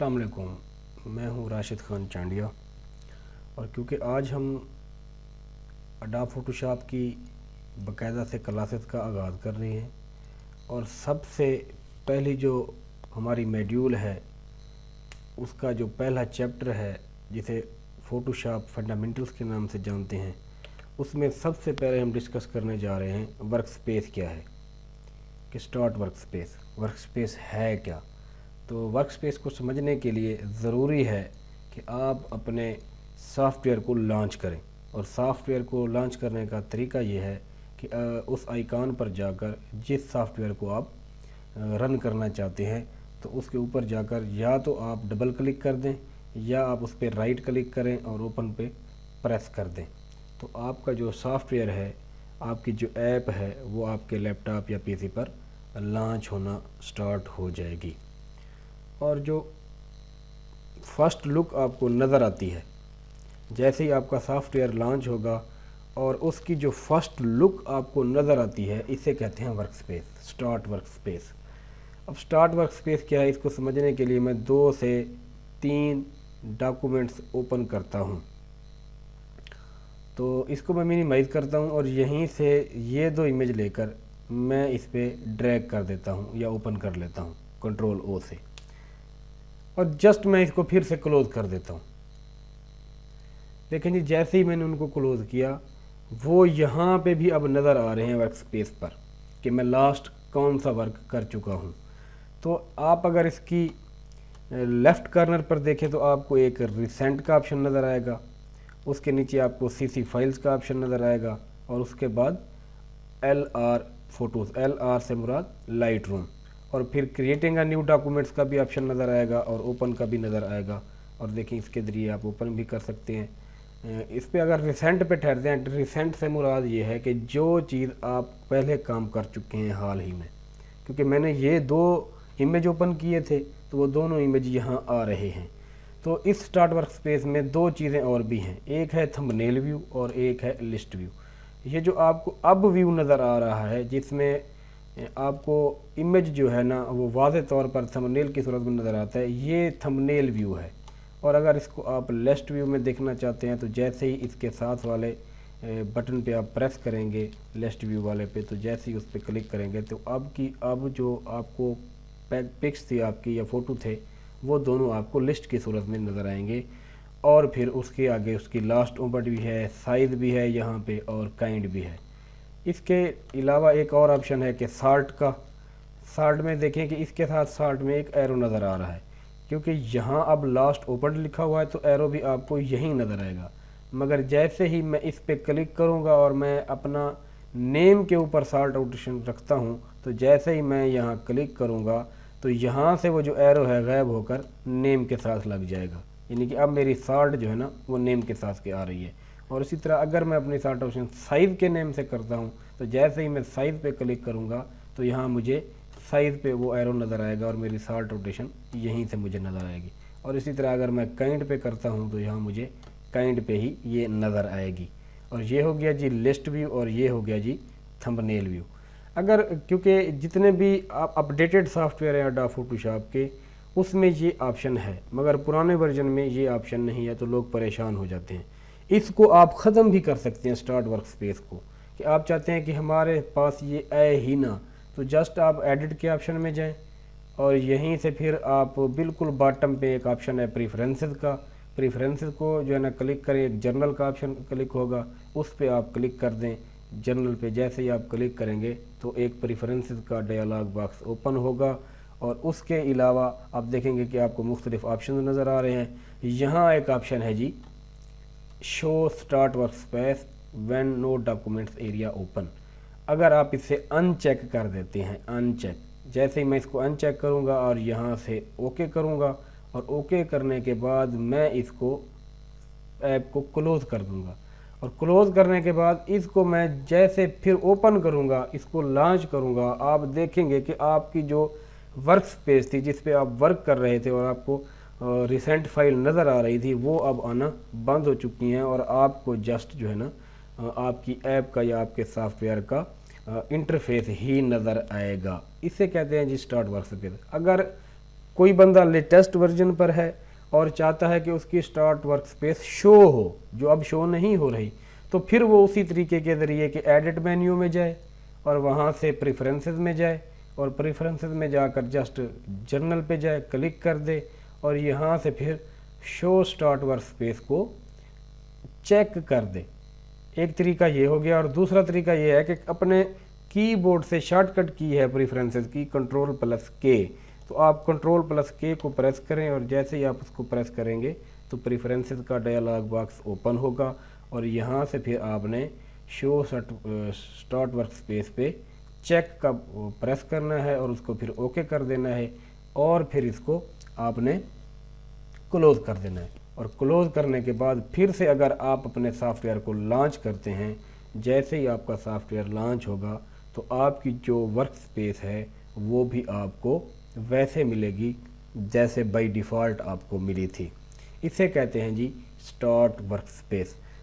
अस्सलाम वालेकुम, मैं हूं राशिद खान चांडिया। और क्योंकि आज हम अडोब फोटोशॉप की बाकायदा से क्लासेस का आगाज़ कर रहे हैं और सबसे पहली जो हमारी मॉड्यूल है उसका जो पहला चैप्टर है जिसे फ़ोटोशॉप फंडामेंटल्स के नाम से जानते हैं, उसमें सबसे पहले हम डिस्कस करने जा रहे हैं वर्क स्पेस क्या है, कि स्टार्ट वर्क स्पेस है क्या। तो वर्क स्पेस को समझने के लिए ज़रूरी है कि आप अपने सॉफ्टवेयर को लॉन्च करें, और सॉफ्टवेयर को लॉन्च करने का तरीका ये है कि उस आइकॉन पर जाकर जिस सॉफ्टवेयर को आप रन करना चाहते हैं तो उसके ऊपर जाकर या तो आप डबल क्लिक कर दें या आप उस पर राइट क्लिक करें और ओपन पे प्रेस कर दें। तो आपका जो सॉफ्टवेयर है, आपकी जो ऐप है, वो आपके लैपटॉप या पीसी पर लॉन्च होना स्टार्ट हो जाएगी। और जो फर्स्ट लुक आपको नज़र आती है जैसे ही आपका सॉफ्टवेयर लॉन्च होगा और उसकी जो फर्स्ट लुक आपको नज़र आती है, इसे कहते हैं work space, start work space. अब स्टार्ट वर्क स्पेस क्या है, इसको समझने के लिए मैं 2 से 3 डॉक्यूमेंट्स ओपन करता हूँ। तो इसको मैं मिनिमाइज़ करता हूँ और यहीं से ये 2 इमेज लेकर मैं इस पर ड्रैग कर देता हूँ या ओपन कर लेता हूँ कंट्रोल ओ से, और जस्ट मैं इसको फिर से क्लोज़ कर देता हूँ। देखें जी, जैसे ही मैंने उनको क्लोज़ किया वो यहाँ पे भी अब नज़र आ रहे हैं वर्क स्पेस पर कि मैं लास्ट कौन सा वर्क कर चुका हूँ। तो आप अगर इसकी लेफ़्ट कॉर्नर पर देखें तो आपको एक रिसेंट का ऑप्शन नज़र आएगा, उसके नीचे आपको सीसी फाइल्स का ऑप्शन नज़र आएगा और उसके बाद LR फोटोज़, LR से मुराद लाइट रूम, और फिर क्रिएटिंग अ न्यू डॉक्यूमेंट्स का भी ऑप्शन नज़र आएगा और ओपन का भी नज़र आएगा। और देखिए इसके ज़रिए आप ओपन भी कर सकते हैं। इस पे अगर रिसेंट पे ठहरते हैं, रिसेंट से मुराद ये है कि जो चीज़ आप पहले काम कर चुके हैं हाल ही में, क्योंकि मैंने ये 2 इमेज ओपन किए थे तो वो दोनों इमेज यहाँ आ रहे हैं। तो इस स्टार्ट वर्क स्पेस में 2 चीज़ें और भी हैं, एक है थंबनेल व्यू और एक है लिस्ट व्यू। ये जो आपको अब व्यू नज़र आ रहा है जिसमें आपको इमेज जो है ना वो वाज़े तौर पर थंबनेल की सूरत में नज़र आता है, ये थंबनेल व्यू है। और अगर इसको आप लिस्ट व्यू में देखना चाहते हैं तो जैसे ही इसके साथ वाले बटन पे आप प्रेस करेंगे लिस्ट व्यू वाले पे, तो जैसे ही उस पर क्लिक करेंगे तो अब जो आपको पिक्स थी आपकी या फ़ोटो थे वो दोनों आपको लिस्ट की सूरत में नज़र आएंगे। और फिर उसके आगे उसकी लास्ट ओपन भी है, साइज़ भी है यहाँ पे और काइंड भी है। इसके अलावा एक और ऑप्शन है कि साल्ट का। साल्ट में देखें कि इसके साथ साल्ट में एक एरो नज़र आ रहा है, क्योंकि यहाँ अब लास्ट ओपन लिखा हुआ है तो एरो भी आपको यहीं नज़र आएगा। मगर जैसे ही मैं इस पर क्लिक करूँगा और मैं अपना नेम के ऊपर साल्ट आउटेशन रखता हूँ, तो जैसे ही मैं यहाँ क्लिक करूँगा तो यहाँ से वो जो एरो है गायब होकर नेम के साथ लग जाएगा, यानी कि अब मेरी साल्ट जो है ना वो नेम के साथ के आ रही है। और इसी तरह अगर मैं अपनी साल्ट ऑप्शन साइज़ के नेम से करता हूँ तो जैसे ही मैं साइज़ पे क्लिक करूँगा तो यहाँ मुझे साइज़ पे वो एरो नज़र आएगा और मेरी साल्ट रोटेशन यहीं से मुझे नज़र आएगी। और इसी तरह अगर मैं काइंड पे करता हूँ तो यहाँ मुझे काइंड पे ही ये नज़र आएगी। और ये हो गया जी लिस्ट व्यू और ये हो गया जी थंबनेल व्यू। अगर क्योंकि जितने भी आप अपडेटेड सॉफ्टवेयर है अडोब फोटोशॉप के उसमें ये ऑप्शन है, मगर पुराने वर्जन में ये ऑप्शन नहीं है तो लोग परेशान हो जाते हैं। इसको आप ख़त्म भी कर सकते हैं स्टार्ट वर्क स्पेस को, कि आप चाहते हैं कि हमारे पास ये आए ही ना, तो जस्ट आप एडिट के ऑप्शन में जाएं और यहीं से फिर आप बिल्कुल बॉटम पे एक ऑप्शन है प्रेफरेंसेस का, प्रेफरेंसेस को जो है ना क्लिक करें, एक जर्नल का ऑप्शन क्लिक होगा, उस पर आप क्लिक कर दें। जर्नल पे जैसे ही आप क्लिक करेंगे तो एक प्रेफरेंसेस का डायलॉग बॉक्स ओपन होगा और उसके अलावा आप देखेंगे कि आपको मुख्तलिफ ऑप्शन नज़र आ रहे हैं। यहाँ एक ऑप्शन है जी show start workspace when no documents area open. अगर आप इसे अनचेक कर देते हैं, अनचेक, जैसे ही मैं इसको अनचेक करूंगा और यहाँ से ओके करूंगा और ओके करने के बाद मैं इसको ऐप को क्लोज़ कर दूंगा, और क्लोज़ करने के बाद इसको मैं जैसे फिर ओपन करूंगा, इसको लॉन्च करूंगा, आप देखेंगे कि आपकी जो वर्क स्पेस थी जिस पे आप वर्क कर रहे थे और आपको रिसेंट फाइल नज़र आ रही थी वो अब आना बंद हो चुकी हैं और आपको जस्ट जो है ना आपकी ऐप का या आपके सॉफ्टवेयर का इंटरफेस ही नज़र आएगा। इसे कहते हैं जी स्टार्ट वर्क स्पेस। अगर कोई बंदा लेटेस्ट वर्जन पर है और चाहता है कि उसकी स्टार्ट वर्क स्पेस शो हो, जो अब शो नहीं हो रही, तो फिर वो उसी तरीके के ज़रिए कि एडिट मेन्यू में जाए और वहाँ से प्रेफरेंसेस में जाए और प्रेफरेंसेस में जाकर जस्ट जर्नल पे जाए, क्लिक कर दे और यहाँ से फिर शो स्टार्ट वर्क स्पेस को चेक कर दे। एक तरीका ये हो गया। और दूसरा तरीका ये है कि अपने कीबोर्ड से शॉर्टकट की है प्रेफरेंसेस की Ctrl+K, तो आप Ctrl+K को प्रेस करें और जैसे ही आप उसको प्रेस करेंगे तो प्रेफरेंसेस का डायलॉग बॉक्स ओपन होगा और यहाँ से फिर आपने शो स्टार्ट वर्क स्पेस पे चेक का प्रेस करना है और उसको फिर ओके कर देना है और फिर इसको आपने क्लोज़ कर देना है। और क्लोज़ करने के बाद फिर से अगर आप अपने सॉफ्टवेयर को लॉन्च करते हैं, जैसे ही आपका सॉफ्टवेयर लॉन्च होगा तो आपकी जो वर्क स्पेस है वो भी आपको वैसे मिलेगी जैसे बाय डिफ़ॉल्ट आपको मिली थी। इसे कहते हैं जी स्टार्ट वर्क स्पेस।